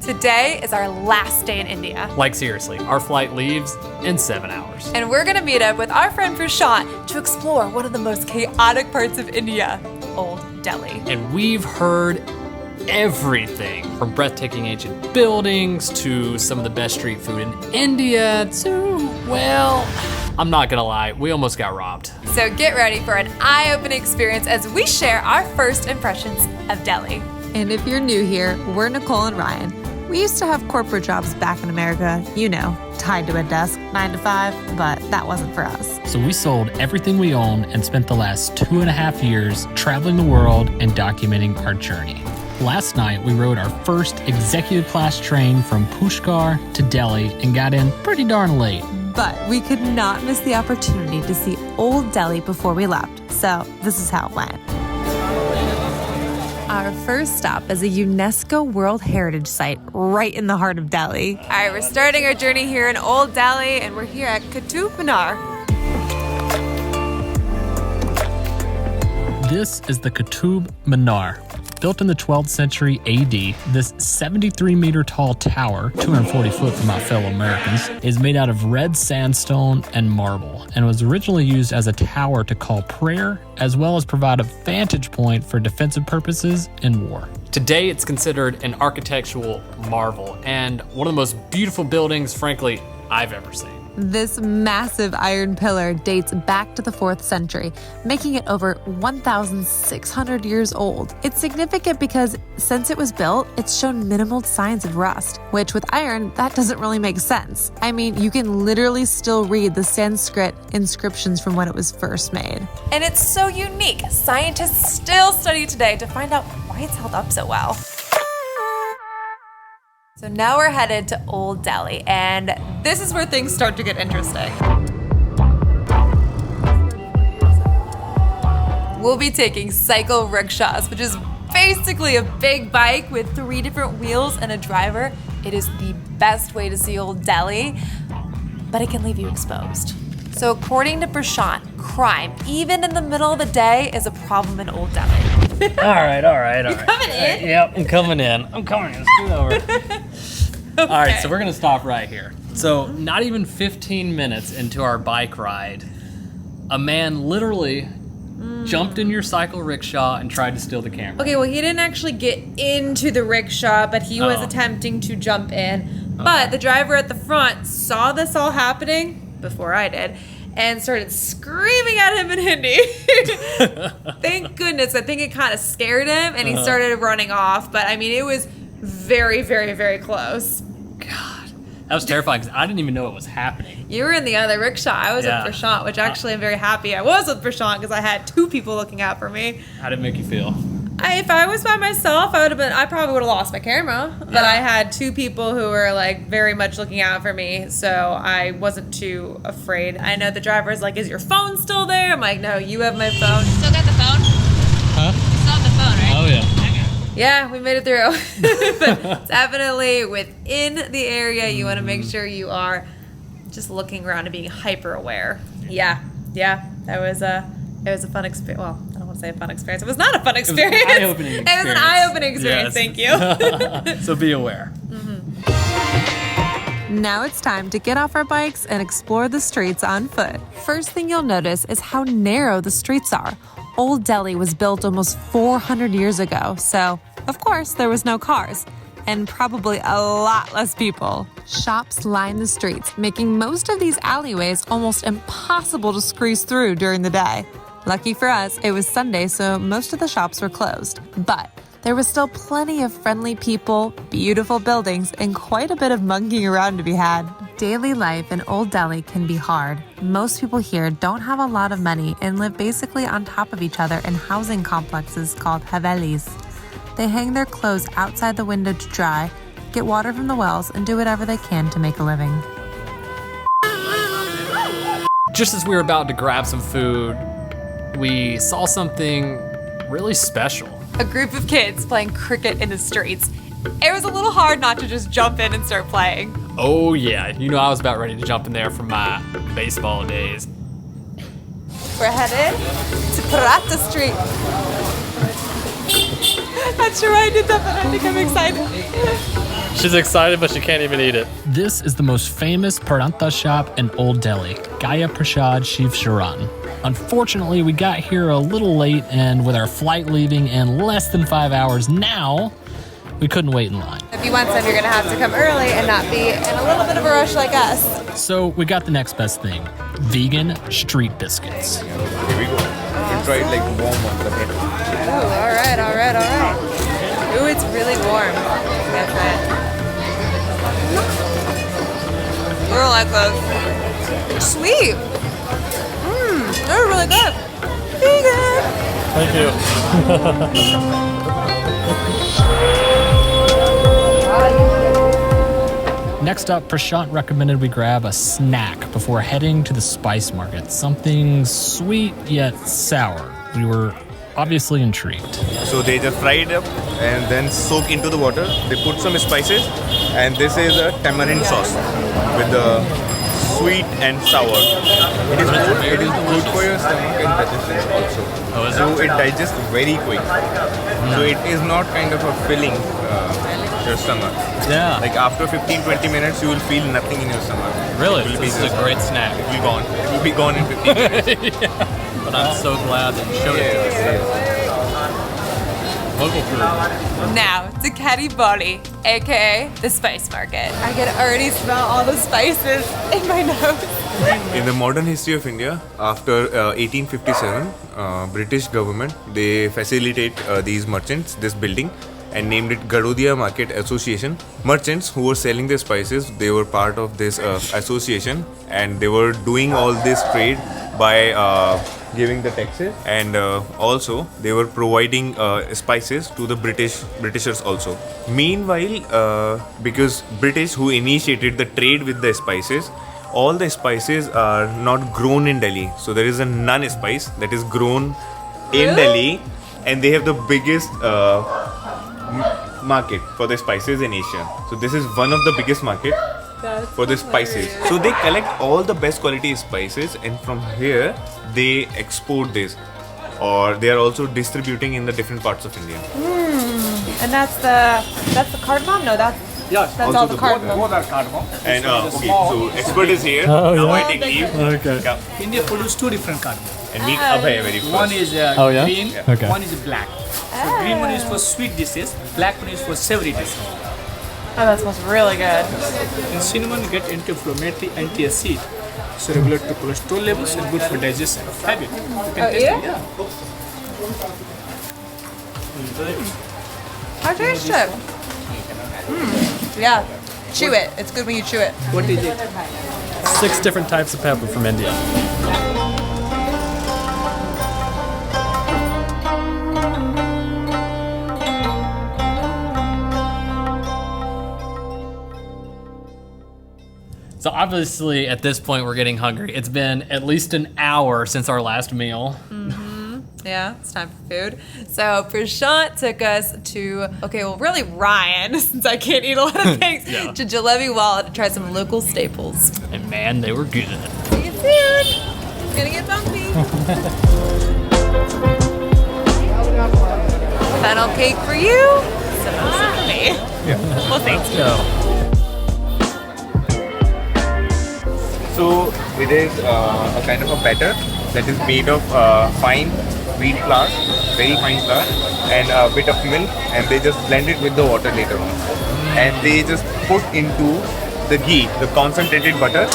Today is our last day in India. Like seriously, our flight leaves in 7 hours. And we're gonna meet up with our friend Prashant to explore one of the most chaotic parts of India, Old Delhi. And we've heard everything from breathtaking ancient buildings to some of the best street food in India to, well, I'm not gonna lie, we almost got robbed. So get ready for an eye-opening experience as we share our first impressions of Delhi. And if you're new here, we're Nicole and Ryan. We used to have corporate jobs back in America, you know, tied to a desk, 9 to 5, but that wasn't for us. So we sold everything we owned and spent the last 2.5 years traveling the world and documenting our journey. Last night, we rode our first executive class train from Pushkar to Delhi and got in pretty darn late. But we could not miss the opportunity to see Old Delhi before we left, so this is how it went. Our first stop is a UNESCO World Heritage Site right in the heart of Delhi. All right, we're starting our journey here in Old Delhi, and we're here at Qutab Minar. This is the Qutab Minar. Built in the 12th century AD, this 73-meter tall tower, 240 foot for my fellow Americans, is made out of red sandstone and marble, and was originally used as a tower to call prayer, as well as provide a vantage point for defensive purposes in war. Today, it's considered an architectural marvel and one of the most beautiful buildings, frankly, I've ever seen. This massive iron pillar dates back to the 4th century, making it over 1,600 years old. It's significant because since it was built, it's shown minimal signs of rust, which with iron, that doesn't really make sense. I mean, you can literally still read the Sanskrit inscriptions from when it was first made. And it's so unique. Scientists still study today to find out why it's held up so well. So now we're headed to Old Delhi, and this is where things start to get interesting. We'll be taking cycle rickshaws, which is basically a big bike with 3 different wheels and a driver. It is the best way to see Old Delhi, but it can leave you exposed. So according to Prashant, crime, even in the middle of the day, is a problem in Old Delhi. All right. You coming in? Yep, I'm coming in. Scoot over. Okay. All right, so we're gonna stop right here. So not even 15 minutes into our bike ride, a man literally jumped in your cycle rickshaw and tried to steal the camera. Okay, well, he didn't actually get into the rickshaw, but he was attempting to jump in. But the driver at the front saw this all happening before I did and started screaming at him in Hindi. Thank goodness. I think it kind of scared him and he started running off. But I mean, it was very, very, very close. God, that was terrifying because I didn't even know it was happening. You were in the other rickshaw. I was with Prashant, which actually I'm very happy I was with Prashant because I had 2 people looking out for me. How did it make you feel? If I was by myself, I probably would have lost my camera. But I had 2 people who were like very much looking out for me, so I wasn't too afraid. I know the driver's like, "Is your phone still there?" I'm like, "No, you have my phone." You still got the phone? Huh? You still have the phone, right? Oh, yeah. Yeah, we made it through. But definitely within the area, you want to make sure you are just looking around and being hyper aware. Yeah, that was it was a fun experience. Well, I don't want to say a fun experience. It was not a fun experience. It was an eye-opening experience. It was an eye-opening experience. Yes. Thank you. So be aware. Now it's time to get off our bikes and explore the streets on foot. First thing you'll notice is how narrow the streets are. Old Delhi was built almost 400 years ago, so of course there was no cars, and probably a lot less people. Shops line the streets, making most of these alleyways almost impossible to squeeze through during the day. Lucky for us, it was Sunday, so most of the shops were closed. But there was still plenty of friendly people, beautiful buildings, and quite a bit of monkeying around to be had. Daily life in Old Delhi can be hard. Most people here don't have a lot of money and live basically on top of each other in housing complexes called havelis. They hang their clothes outside the window to dry, get water from the wells, and do whatever they can to make a living. Just as we were about to grab some food, we saw something really special. A group of kids playing cricket in the streets. It was a little hard not to just jump in and start playing. Oh yeah, you know I was about ready to jump in there from my baseball days. We're headed to Parantha Street. Not sure why I did that, but I think I'm excited. She's excited, but she can't even eat it. This is the most famous Parantha shop in Old Delhi, Gaya Prasad Shiv Sharan. Unfortunately, we got here a little late, and with our flight leaving in less than 5 hours now, we couldn't wait in line. If you want some, you're gonna have to come early and not be in a little bit of a rush like us. So we got the next best thing, vegan street biscuits. Here we go. You can try it like warm on the head. Ooh, all right. Ooh, it's really warm. That's it. I don't like those. They're sweet. They're really good. Vegan. Thank you. Next up, Prashant recommended we grab a snack before heading to the spice market. Something sweet yet sour. We were obviously intrigued. So they just fry it up and then soak into the water. They put some spices, and this is a tamarind sauce with the sweet and sour. It is good for your stomach and digestion also. Oh, is So it digests very quick. So it is not kind of a filling your stomach. Yeah. Like after 15-20 minutes, you will feel nothing in your stomach. Really? It will This is a great snack. It will gone. It will be gone in 15 minutes. But I'm so glad that you showed it to us. Local food. Now to Khari Baoli, aka the spice market. I can already smell all the spices in my nose. In the modern history of India, after 1857, British government, they facilitate these merchants, this building, and named it Garodia Market Association. Merchants who were selling their spices, they were part of this association, and they were doing all this trade by giving the taxes, and also they were providing spices to the Britishers also. Meanwhile, because British who initiated the trade with the spices, all the spices are not grown in Delhi. So there is a nun spice that is grown in Delhi, and they have the biggest market for the spices in Asia. So this is one of the biggest market for the spices. So they collect all the best quality spices, and from here they export this, or they are also distributing in the different parts of India. And that's the cardamom? No, that's all the cardamom. And okay, so expert is here. Now I take leave. Okay. Yeah. India produce two different cardamom. And meet Abhay very first. One is Oh, yeah? green, Okay. one is black. So green one is for sweet dishes, black one is for savory dishes. Oh, that smells really good. And cinnamon get anti-inflammatory, anti-acid. So regulate the cholesterol levels and good for digestion. Have it. You can taste yeah? it. Yeah. I taste it. Yeah. Chew it. It's good when you chew it. What is it? 6 different types of pepper from India. So obviously at this point we're getting hungry. It's been at least an hour since our last meal. Yeah, it's time for food. So Prashant took us to, really Ryan, since I can't eat a lot of things, Yeah. to Jalebi Wala to try some local staples. And man, they were good. See you soon. It's gonna get bumpy. Funnel cake for you. Samosa for me. Well, thank you. Go. So it is a kind of a batter that is made of fine wheat flour, very fine flour, and a bit of milk, and they just blend it with the water later on. And they just put into the ghee, the concentrated butter,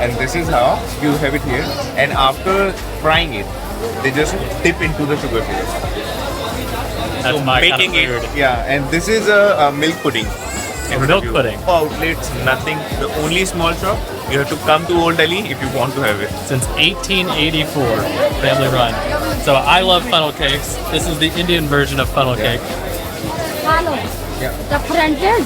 and this is how you have it here. And after frying it, they just dip into the sugar syrup. That's my kind of Making it, food. yeah, and this is a milk pudding. Milk pudding. Outlets, nothing. The only small shop. You have to come to Old Delhi if you want to have it. Since 1884, family run. So I love funnel cakes. This is the Indian version of funnel cake. Hello. Yeah. The printed.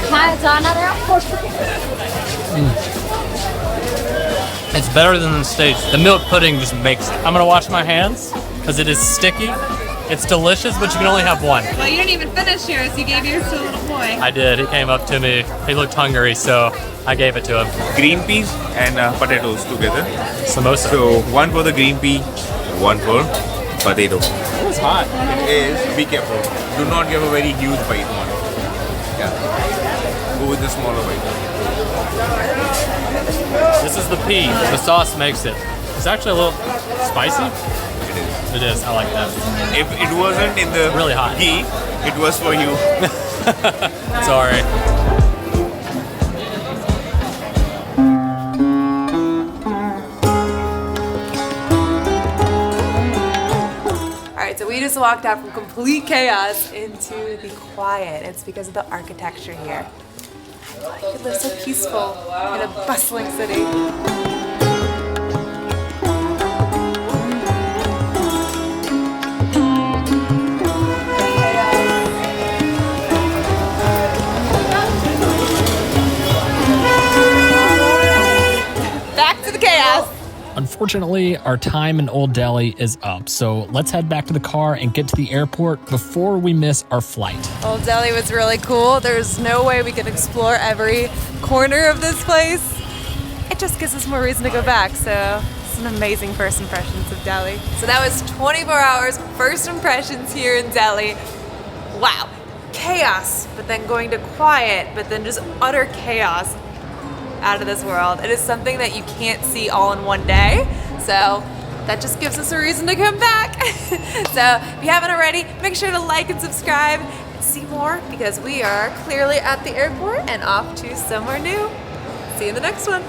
Hi, It's better than the States. The milk pudding just makes it. I'm gonna wash my hands because it is sticky. It's delicious, but you can only have one. Well, you didn't even finish yours. You gave yours to a little boy. I did. He came up to me. He looked hungry, so I gave it to him. Green peas and potatoes together. Samosa. So one for the green pea, one for potato. is hot. It is. Be careful. Do not give a very huge bite one. Yeah. Go with the smaller bite. This is the pea. The sauce makes it. It's actually a little spicy. It is. It is. I like that. If it wasn't in the Really hot. ghee, it was for you. Sorry. Alright, so we just walked out from complete chaos into the quiet. It's because of the architecture here. You could live so peaceful in a bustling city. Back to the chaos. Unfortunately, our time in Old Delhi is up, so let's head back to the car and get to the airport before we miss our flight. Old Delhi was really cool. There's no way we could explore every corner of this place. It just gives us more reason to go back, so it's an amazing first impressions of Delhi. So that was 24 hours first impressions here in Delhi. Wow, chaos, but then going to quiet, but then just utter chaos. Out of this world. It is something that you can't see all in one day, so that just gives us a reason to come back. So if you haven't already, make sure to like and subscribe and see more, because we are clearly at the airport and off to somewhere new. See you in the next one.